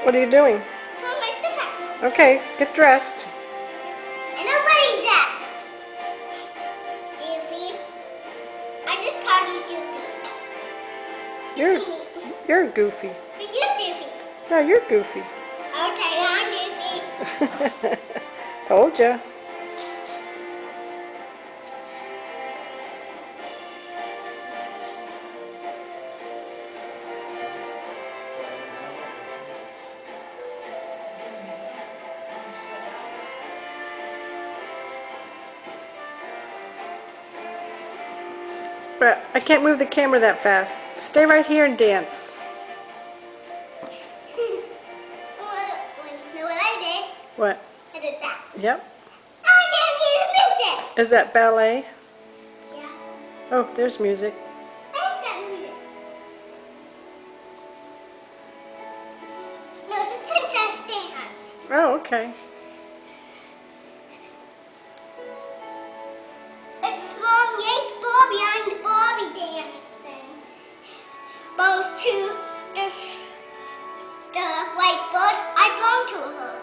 What are you doing? Put my stuff out. Okay, get dressed. And nobody's asked. Doofy. I just called you Doofy. You're goofy. But you're Doofy. No, you're goofy. I'll tell you I'm Doofy. Told ya. But I can't move the camera that fast. Stay right here and dance. Know what I did? What? I did that. Yep. I can't hear the music. Is that ballet? Yeah. Oh, there's music. I like that music. No, it's a princess dance. Oh, okay. A strong yank Bobby on the Bobby dance thing. Belongs to the white bird. I belong to her.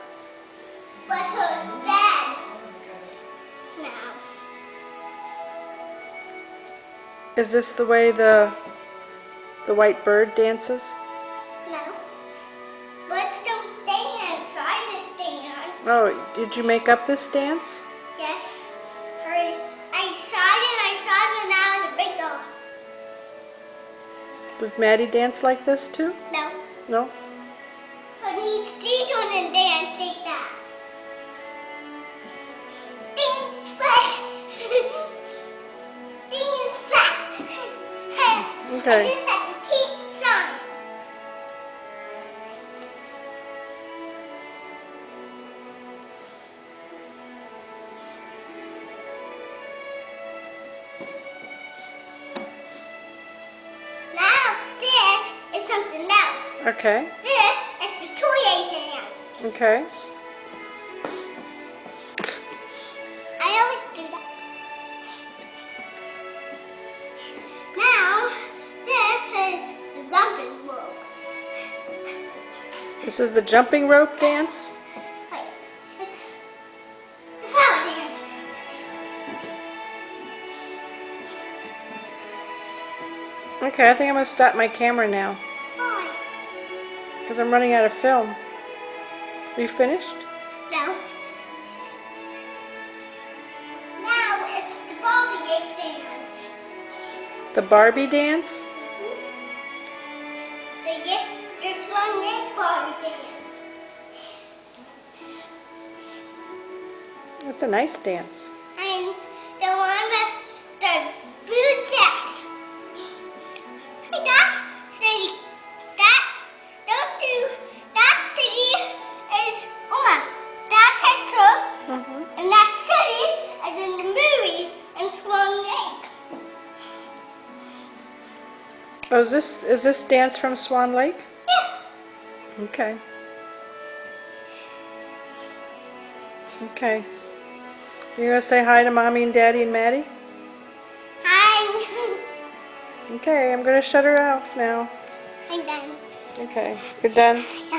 But her's dead now. Is this the way the white bird dances? No. Birds don't dance. I just dance. Oh, did you make up this dance? Yes. I saw it when I was a big dog. Does Maddie dance like this too? No. No? Her needs these on and dance like that. Ding, splash. Ding, splash. Okay. I just had to keep song. Now this is something else. Okay. This is the toy dance. Okay. I always do that. Now, this is the jumping rope. This is the jumping rope dance? Wait, it's the flower dance. Okay, I think I'm going to stop my camera now Why? because I'm running out of film. Are you finished? No. Now it's the Bobby egg dance. The Barbie dance? This one egg Bobby dance. It's a nice dance. And the one with the blue chest. That city, those two, that city is on. That picture and that city is in the movie and Swan Lake. Oh, is this dance from Swan Lake? Yeah. Okay. Okay. You gonna say hi to Mommy and Daddy and Maddie? Hi. Okay, I'm gonna shut her off now. I'm done. Okay, you're done?